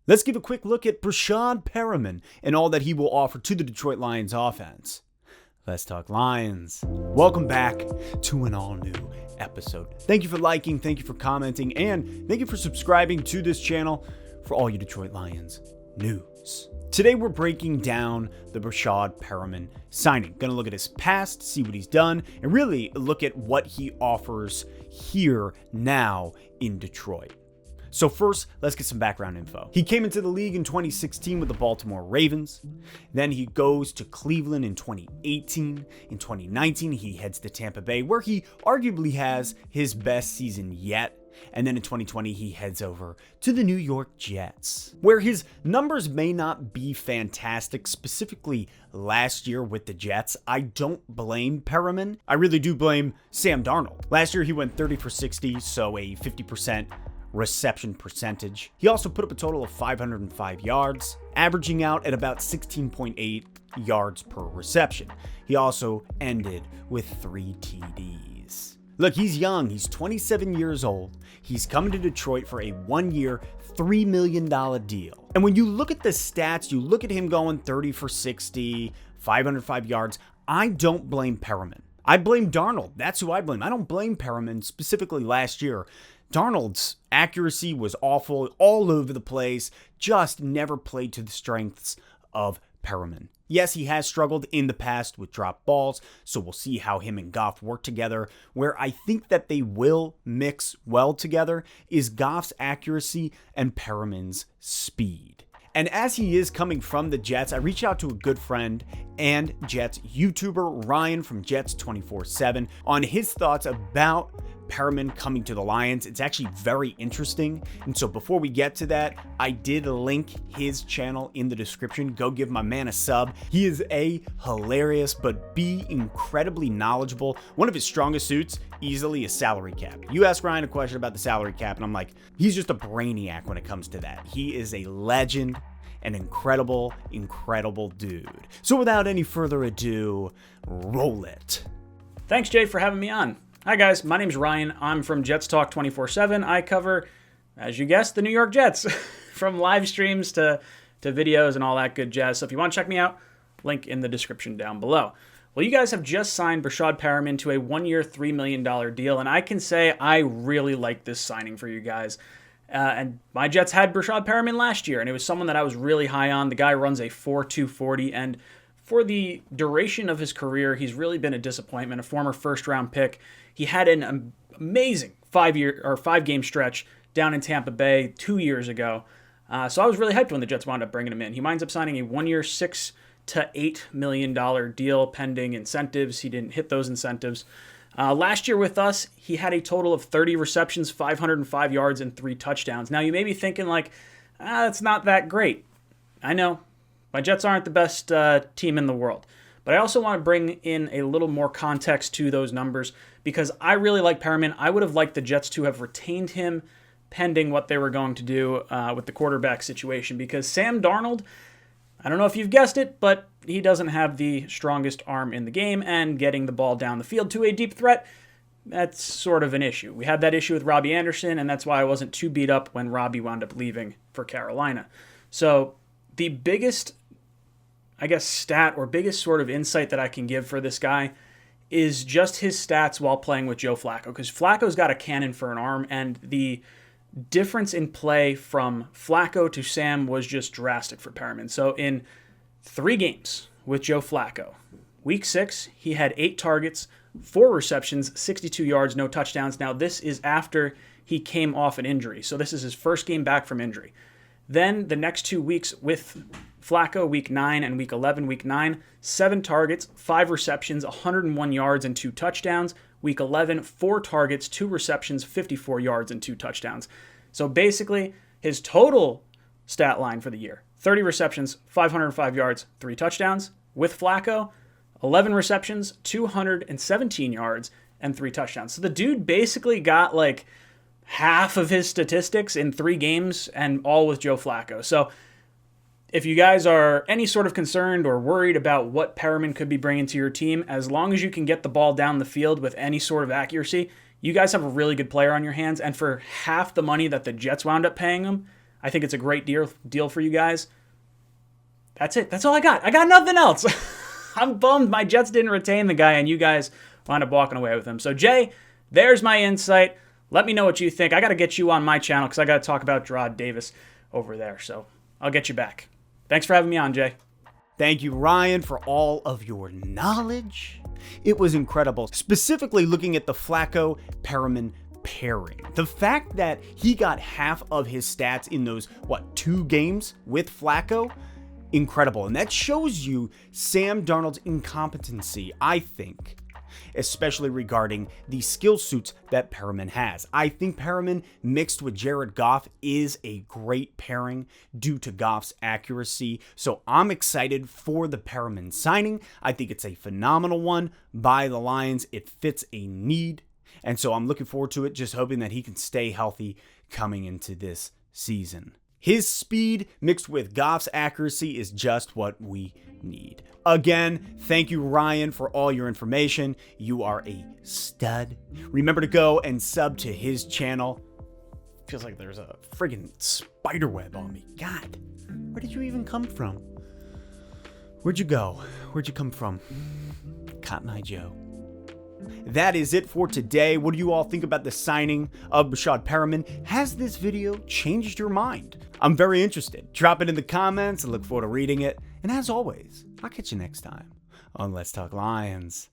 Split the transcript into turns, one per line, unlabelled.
Let's give a quick look at Breshad Perriman and all that he will offer to the Detroit Lions offense. Let's talk Lions. Welcome back to an all-new episode. Thank you for liking, thank you for commenting, and thank you for subscribing to this channel for all your Detroit Lions news. Today we're breaking down the Breshad Perriman signing. Gonna look at his past, see what he's done, and really look at what he offers here now in Detroit. So first, let's get some background info. He came into the league in 2016 with the Baltimore Ravens. Then he goes to Cleveland in 2018. In 2019, he heads to Tampa Bay, where he arguably has his best season yet. And then in 2020, he heads over to the New York Jets, where his numbers may not be fantastic, specifically last year with the Jets. I don't blame Perriman. I really do blame Sam Darnold. Last year, he went 30 for 60, so a 50% reception percentage. He also put up a total of 505 yards, averaging out at about 16.8 yards per reception. He also ended with 3 TDs. Look, he's young. He's 27 years old. He's coming to Detroit for a 1-year, $3 million deal. And when you look at the stats, you look at him going 30 for 60, 505 yards. I don't blame Perriman. I blame Darnold. That's who I blame. I don't blame Perriman, specifically last year. Darnold's accuracy was awful, all over the place, just never played to the strengths of Perriman. Yes, he has struggled in the past with drop balls, so we'll see how him and Goff work together. Where I think that they will mix well together is Goff's accuracy and Perriman's speed. And as he is coming from the Jets, I reached out to a good friend and Jets YouTuber, Ryan from Jets 24/7, on his thoughts about Perriman coming to the Lions. It's actually very interesting. And so before we get to that, I did link his channel in the description. Go give my man a sub. He is A, hilarious, but B, incredibly knowledgeable. One of his strongest suits, easily, is salary cap. You ask Ryan a question about the salary cap, and I'm like, he's just a brainiac when it comes to that. He is a legend, an incredible, incredible dude. So without any further ado, roll it.
Thanks, Jay, for having me on. Hi guys, my name's Ryan. I'm from Jets Talk 24/7. I cover, as you guessed, the New York Jets, from live streams to videos and all that good jazz. So if you want to check me out, link in the description down below. Well, you guys have just signed Breshad Perriman to a 1-year, $3 million deal, and I can say I really like this signing for you guys. And my Jets had Breshad Perriman last year, and it was someone that I was really high on. The guy runs a 4.2 40, and for the duration of his career, he's really been a disappointment, a former first-round pick. He had an amazing 5-game stretch down in Tampa Bay 2 years ago. So I was really hyped when the Jets wound up bringing him in. He winds up signing a 1-year, $6 to $8 million deal pending incentives. He didn't hit those incentives. Last year with us, he had a total of 30 receptions, 505 yards, and 3 touchdowns. Now, you may be thinking like, that's not that great. I know. My Jets aren't the best team in the world. But I also want to bring in a little more context to those numbers because I really like Perriman. I would have liked the Jets to have retained him pending what they were going to do with the quarterback situation because Sam Darnold, I don't know if you've guessed it, but he doesn't have the strongest arm in the game, and getting the ball down the field to a deep threat, that's sort of an issue. We had that issue with Robbie Anderson, and that's why I wasn't too beat up when Robbie wound up leaving for Carolina. So the biggest, I guess, stat or biggest sort of insight that I can give for this guy is just his stats while playing with Joe Flacco, because Flacco's got a cannon for an arm, and the difference in play from Flacco to Sam was just drastic for Perriman. So in 3 games with Joe Flacco, week 6, he had 8 targets, 4 receptions, 62 yards, no touchdowns. Now this is after he came off an injury. So this is his first game back from injury. Then the next 2 weeks with Flacco, week 9 and week 11. Week 9, 7 targets, 5 receptions, 101 yards, and 2 touchdowns. Week 11, 4 targets, 2 receptions, 54 yards, and 2 touchdowns. So basically, his total stat line for the year, 30 receptions, 505 yards, 3 touchdowns. With Flacco, 11 receptions, 217 yards, and 3 touchdowns. So the dude basically got like half of his statistics in 3 games, and all with Joe Flacco. So if you guys are any sort of concerned or worried about what Perriman could be bringing to your team, as long as you can get the ball down the field with any sort of accuracy, you guys have a really good player on your hands. And for half the money that the Jets wound up paying him, I think it's a great deal for you guys. That's it. That's all I got. I got nothing else. I'm bummed my Jets didn't retain the guy and you guys wound up walking away with him. So, Jay, there's my insight. Let me know what you think. I got to get you on my channel because I got to talk about Breshad Davis over there. So I'll get you back. Thanks for having me on, Jay.
Thank you, Ryan, for all of your knowledge. It was incredible, specifically looking at the Flacco-Perriman pairing. The fact that he got half of his stats in those, 2 games with Flacco, incredible. And that shows you Sam Darnold's incompetency, I think, especially regarding the skill suits that Perriman has. I think Perriman mixed with Jared Goff is a great pairing due to Goff's accuracy. So I'm excited for the Perriman signing. I think it's a phenomenal one by the Lions. It fits a need. And so I'm looking forward to it, just hoping that he can stay healthy coming into this season. His speed mixed with Goff's accuracy is just what we need. Again, thank you, Ryan, for all your information. You are a stud. Remember to go and sub to his channel. Feels like there's a friggin' spider web on me. God, where did you even come from? Where'd you go? Where'd you come from? Cotton Eye Joe. That is it for today. What do you all think about the signing of Breshad Perriman? Has this video changed your mind? I'm very interested. Drop it in the comments. I look forward to reading it. And as always, I'll catch you next time on Let's Talk Lions.